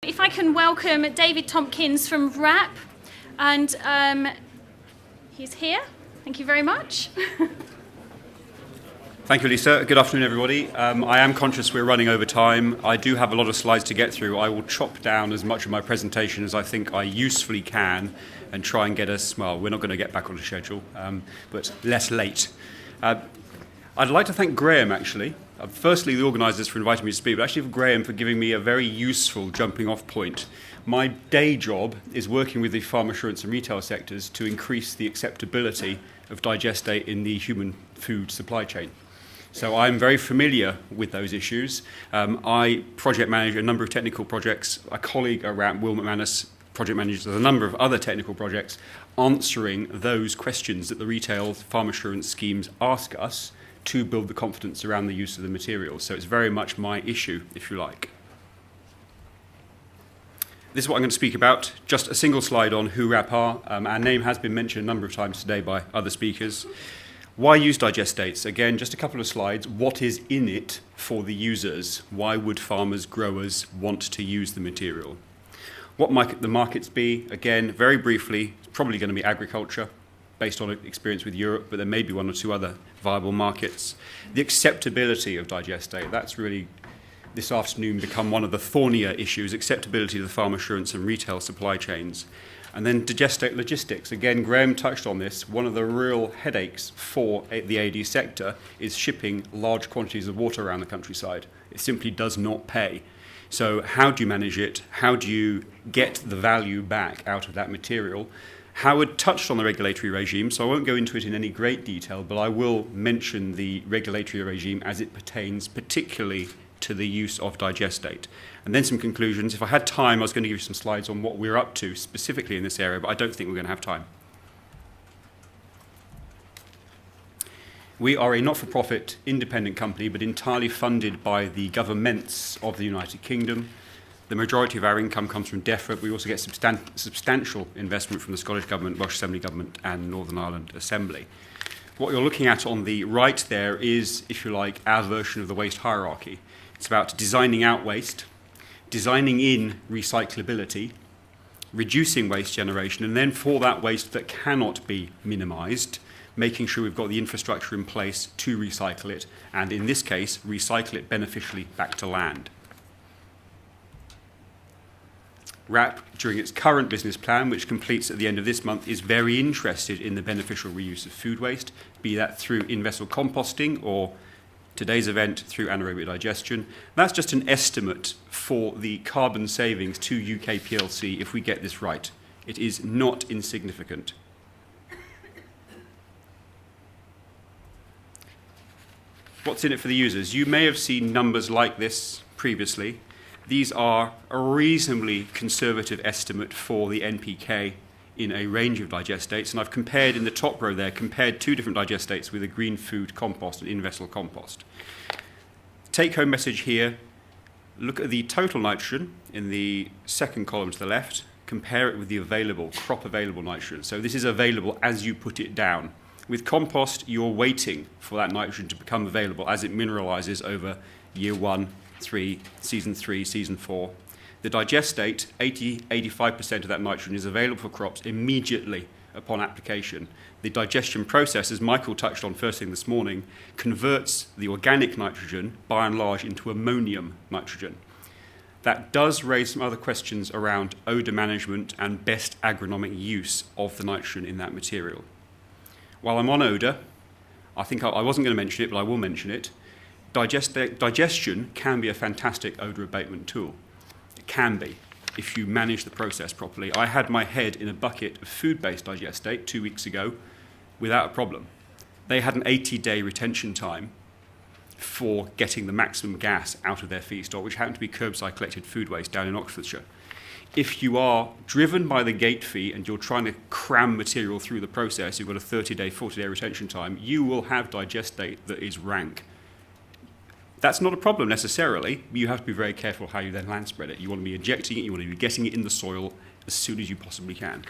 If I can welcome David Tompkins from WRAP, and he's here. Thank you very much. Thank you, Lisa. Good afternoon, everybody. I am conscious we're running over time. I do have a lot of slides to get through. I will chop down as much of my presentation as I think I usefully can and try and get us, well, we're not going to get back on the schedule, but less late. I'd like to thank Graham, actually. Firstly, the organisers for inviting me to speak, but actually for Graham for giving me a very useful jumping-off point. My day job is working with the farm assurance and retail sectors to increase the acceptability of digestate in the human food supply chain. So I'm very familiar with those issues. I project manage a number of technical projects. A colleague around Will McManus project manages a number of other technical projects answering those questions that the retail farm assurance schemes ask us to build the confidence around the use of the materials. So it's very much my issue, if you like. This is what I'm going to speak about. Just a single slide on who WRAP are. Our name has been mentioned a number of times today by other speakers. Why use digestates? Again, just a couple of slides. What is in it for the users? Why would farmers, growers want to use the material? What might the markets be? Again, very briefly, it's probably going to be agriculture, based on experience with Europe, but there may be one or two other viable markets. The acceptability of digestate, that's really this afternoon become one of the thornier issues, acceptability of the farm assurance and retail supply chains. And then digestate logistics. Again, Graham touched on this. One of the real headaches for the AD sector is shipping large quantities of water around the countryside. It simply does not pay. So how do you manage it? How do you get the value back out of that material? Howard touched on the regulatory regime, so I won't go into it in any great detail, but I will mention the regulatory regime as it pertains particularly to the use of digestate. And then some conclusions. If I had time, I was going to give you some slides on what we're up to specifically in this area, but I don't think we're going to have time. We are a not-for-profit independent company, but entirely funded by the governments of the United Kingdom. The majority of our income comes from DEFRA, but we also get substantial investment from the Scottish Government, Welsh Assembly Government and Northern Ireland Assembly. What you're looking at on the right there is, if you like, our version of the waste hierarchy. It's about designing out waste, designing in recyclability, reducing waste generation, and then for that waste that cannot be minimised, making sure we've got the infrastructure in place to recycle it, and in this case, recycle it beneficially back to land. WRAP, during its current business plan, which completes at the end of this month, is very interested in the beneficial reuse of food waste, be that through in-vessel composting or today's event through anaerobic digestion. That's just an estimate for the carbon savings to UK PLC if we get this right. It is not insignificant. What's in it for the users? You may have seen numbers like this previously. These are a reasonably conservative estimate for the NPK in a range of digestates, and I've compared in the top row there, compared two different digestates with a green food compost and in-vessel compost. Take-home message here, look at the total nitrogen in the second column to the left, compare it with the crop available nitrogen. So this is available as you put it down. With compost, you're waiting for that nitrogen to become available as it mineralizes over year 1, 3, season 3, season 4. The digestate, 85% of that nitrogen is available for crops immediately upon application. The digestion process, as Michael touched on first thing this morning, converts the organic nitrogen, by and large, into ammonium nitrogen. That does raise some other questions around odour management and best agronomic use of the nitrogen in that material. While I'm on odour, I think I wasn't going to mention it, but I will mention it. Digestion can be a fantastic odour abatement tool. It can be, if you manage the process properly. I had my head in a bucket of food-based digestate 2 weeks ago without a problem. They had an 80-day retention time for getting the maximum gas out of their feedstock, which happened to be curbside collected food waste down in Oxfordshire. If you are driven by the gate fee and you're trying to cram material through the process, you've got a 30-day, 40-day retention time, you will have digestate that is rank. That's not a problem necessarily. You have to be very careful how you then land spread it. You want to be injecting it, you want to be getting it in the soil as soon as you possibly can.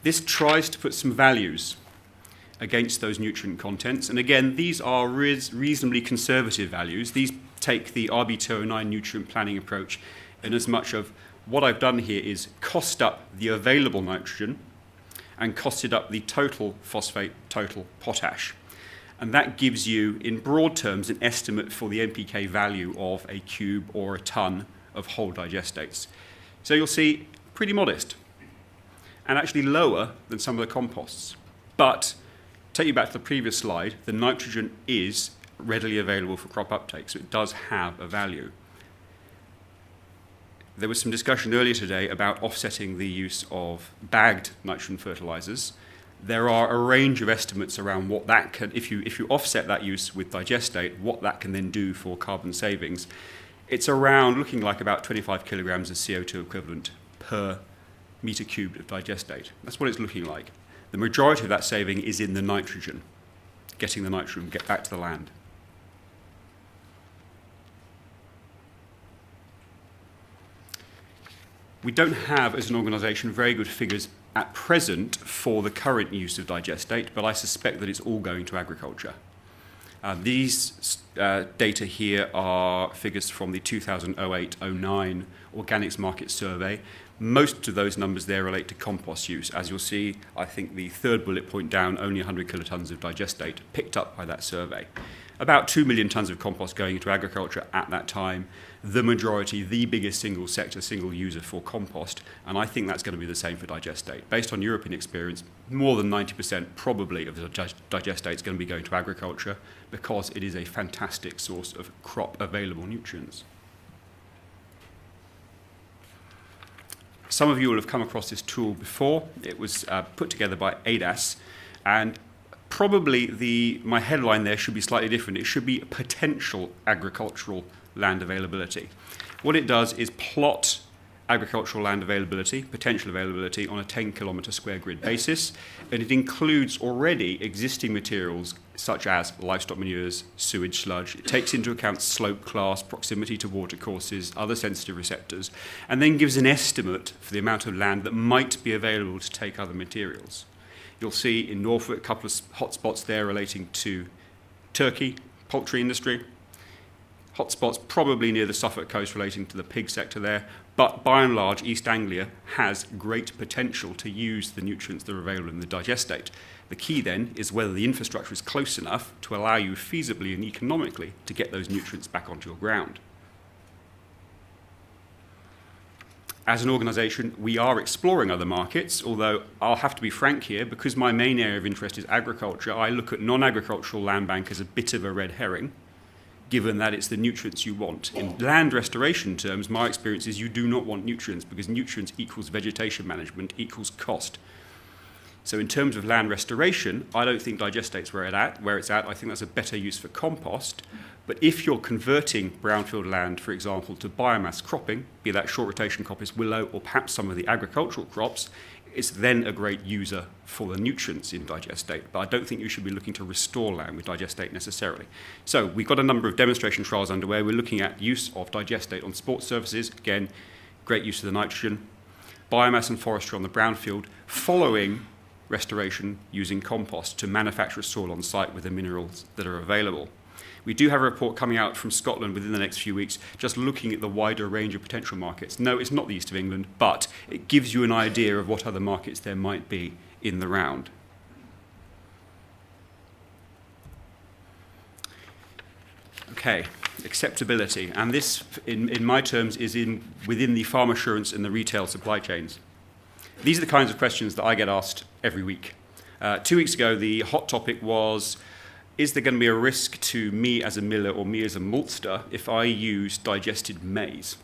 This tries to put some values against those nutrient contents. And again, these are reasonably conservative values. These take the RB209 nutrient planning approach in as much of what I've done here is cost up the available nitrogen and costed up the total phosphate, total potash. And that gives you, in broad terms, an estimate for the NPK value of a cube or a ton of whole digestates. So you'll see pretty modest and actually lower than some of the composts. But take you back to the previous slide, the nitrogen is readily available for crop uptake, so it does have a value. There was some discussion earlier today about offsetting the use of bagged nitrogen fertilizers. There are a range of estimates around what that can, if you offset that use with digestate, what that can then do for carbon savings. It's around looking like about 25 kilograms of CO2 equivalent per meter cubed of digestate. That's what it's looking like. The majority of that saving is in the nitrogen, getting the nitrogen get back to the land. We don't have, as an organisation, very good figures at present for the current use of digestate, but I suspect that it's all going to agriculture. These data here are figures from the 2008-09 Organics Market Survey. Most of those numbers there relate to compost use. As you'll see, I think the third bullet point down, only 100 kilotons of digestate picked up by that survey. About 2 million tons of compost going into agriculture at that time. The majority, the biggest single sector, single user for compost, and I think that's going to be the same for digestate. Based on European experience, more than 90% probably of the digestate is going to be going to agriculture because it is a fantastic source of crop available nutrients. Some of you will have come across this tool before. It was put together by ADAS, and probably my headline there should be slightly different. It should be potential agricultural land availability. What it does is plot agricultural land availability, potential availability, on a 10-kilometre square grid basis, and it includes already existing materials such as livestock manures, sewage sludge. It takes into account slope class, proximity to water courses, other sensitive receptors, and then gives an estimate for the amount of land that might be available to take other materials. You'll see in Norfolk a couple of hotspots there relating to turkey, poultry industry, hotspots probably near the Suffolk coast relating to the pig sector there, but by and large East Anglia has great potential to use the nutrients that are available in the digestate. The key then is whether the infrastructure is close enough to allow you feasibly and economically to get those nutrients back onto your ground. As an organisation, we are exploring other markets, although I'll have to be frank here, because my main area of interest is agriculture, I look at non-agricultural land bank as a bit of a red herring, given that it's the nutrients you want. In land restoration terms, my experience is you do not want nutrients, because nutrients equals vegetation management equals cost. So in terms of land restoration, I don't think digestate's where it's at. I think that's a better use for compost. But if you're converting brownfield land, for example, to biomass cropping, be that short rotation coppice, willow, or perhaps some of the agricultural crops, it's then a great user for the nutrients in digestate. But I don't think you should be looking to restore land with digestate necessarily. So we've got a number of demonstration trials underway. We're looking at use of digestate on sports surfaces. Again, great use of the nitrogen. Biomass and forestry on the brownfield, following restoration using compost to manufacture soil on site with the minerals that are available. We do have a report coming out from Scotland within the next few weeks, just looking at the wider range of potential markets. No, it's not the east of England, but it gives you an idea of what other markets there might be in the round. Okay, acceptability. And this, in my terms, is within the farm assurance and the retail supply chains. These are the kinds of questions that I get asked every week. 2 weeks ago, the hot topic was, is there going to be a risk to me as a miller or me as a maltster if I use digested maize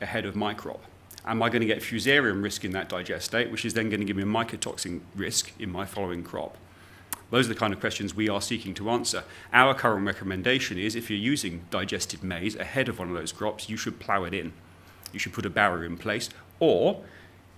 ahead of my crop? Am I going to get fusarium risk in that digestate, which is then going to give me a mycotoxin risk in my following crop? Those are the kind of questions we are seeking to answer. Our current recommendation is if you're using digested maize ahead of one of those crops, you should plough it in. You should put a barrier in place, or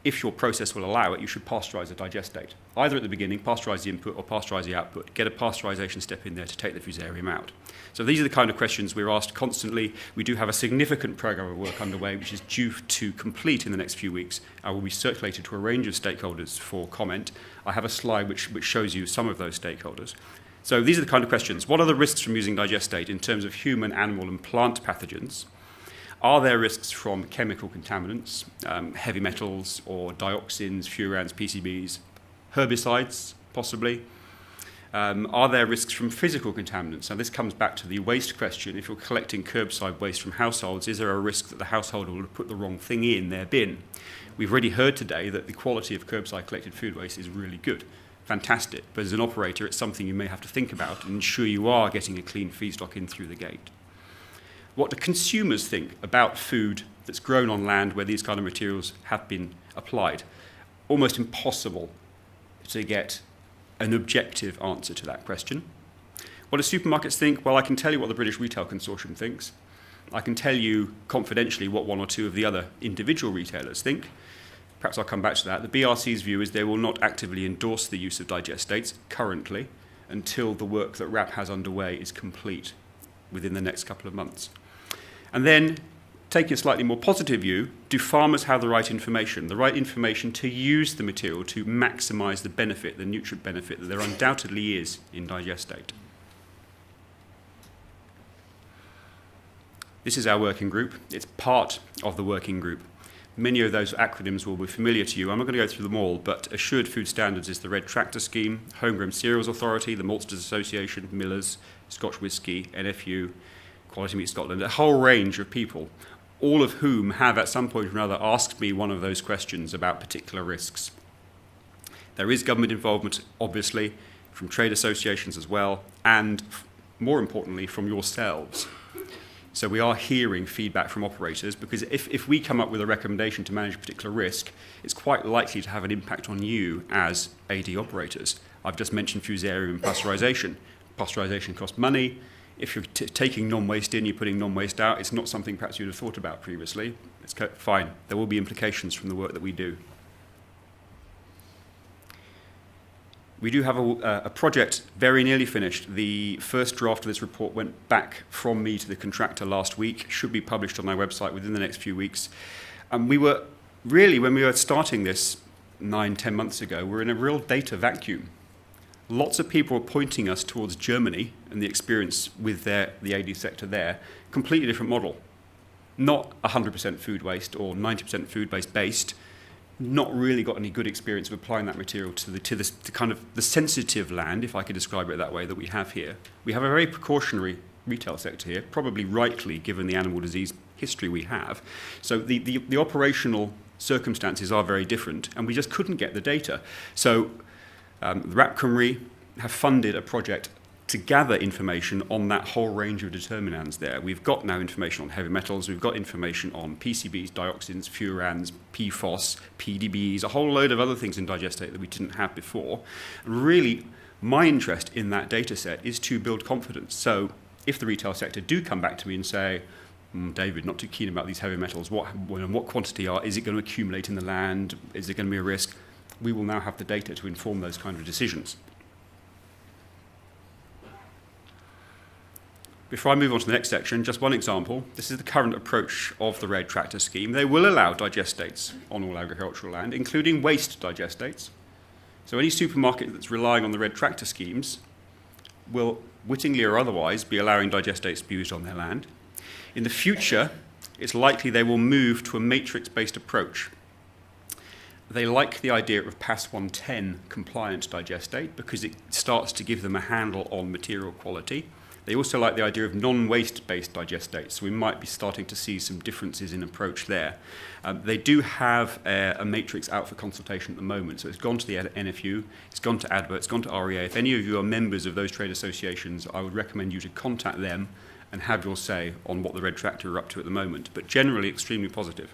if your process will allow it, you should pasteurize the digestate. Either at the beginning, pasteurize the input, or pasteurize the output. Get a pasteurization step in there to take the fusarium out. So these are the kind of questions we're asked constantly. We do have a significant program of work underway, which is due to complete in the next few weeks. Will be circulated to a range of stakeholders for comment. I have a slide which shows you some of those stakeholders. So these are the kind of questions. What are the risks from using digestate in terms of human, animal, and plant pathogens? Are there risks from chemical contaminants, heavy metals or dioxins, furans, PCBs, herbicides, possibly? Are there risks from physical contaminants? Now, this comes back to the waste question. If you're collecting curbside waste from households, is there a risk that the householder will put the wrong thing in their bin? We've already heard today that the quality of curbside collected food waste is really good. Fantastic. But as an operator, it's something you may have to think about and ensure you are getting a clean feedstock in through the gate. What do consumers think about food that's grown on land where these kind of materials have been applied? Almost impossible to get an objective answer to that question. What do supermarkets think? Well, I can tell you what the British Retail Consortium thinks. I can tell you confidentially what one or two of the other individual retailers think. Perhaps I'll come back to that. The BRC's view is they will not actively endorse the use of digestates currently until the work that RAP has underway is complete within the next couple of months. And then, taking a slightly more positive view, do farmers have the right information to use the material to maximise the benefit, the nutrient benefit that there undoubtedly is in digestate? This is our working group. It's part of the working group. Many of those acronyms will be familiar to you. I'm not going to go through them all, but Assured Food Standards is the Red Tractor Scheme, Homegrown Cereals Authority, the Maltsters Association, Millers, Scotch Whisky, NFU, Quality Meat Scotland, a whole range of people, all of whom have at some point or another asked me one of those questions about particular risks. There is government involvement, obviously, from trade associations as well, and more importantly, from yourselves. So we are hearing feedback from operators, because if we come up with a recommendation to manage a particular risk, it's quite likely to have an impact on you as AD operators. I've just mentioned fusarium and pasteurisation. Pasteurisation costs money. If you're taking non-waste in, you're putting non-waste out, it's not something perhaps you'd have thought about previously. It's fine. There will be implications from the work that we do. We do have a project very nearly finished. The first draft of this report went back from me to the contractor last week. Should be published on our website within the next few weeks. And we were really, when we were starting this 9-10 months ago, we're in a real data vacuum. Lots of people are pointing us towards Germany and the experience with the AD sector there. Completely different model. Not 100% food waste or 90% food-based based. Not really got any good experience of applying that material to the kind of the sensitive land, if I could describe it that way, that we have here. We have a very precautionary retail sector here, probably rightly given the animal disease history we have. So the operational circumstances are very different, and we just couldn't get the data. So the RAP Cymru have funded a project to gather information on that whole range of determinants there. We've got now information on heavy metals, we've got information on PCBs, dioxins, furans, PFOS, PDBs, a whole load of other things in digestate that we didn't have before. And really, my interest in that data set is to build confidence. So if the retail sector do come back to me and say, David, not too keen about these heavy metals, what quantity is it going to accumulate in the land, is there going to be a risk? We will now have the data to inform those kind of decisions. Before I move on to the next section, just one example. This is the current approach of the Red Tractor Scheme. They will allow digestates on all agricultural land, including waste digestates. So any supermarket that's relying on the Red Tractor Schemes will, wittingly or otherwise, be allowing digestates to be used on their land. In the future, it's likely they will move to a matrix-based approach. They like the idea of PAS 110 compliant digestate because it starts to give them a handle on material quality. They also like the idea of non-waste-based digestates, so we might be starting to see some differences in approach there. They do have a matrix out for consultation at the moment, so it's gone to the NFU, it's gone to ADVA, it's gone to REA. If any of you are members of those trade associations, I would recommend you to contact them and have your say on what the Red Tractor are up to at the moment, but generally extremely positive.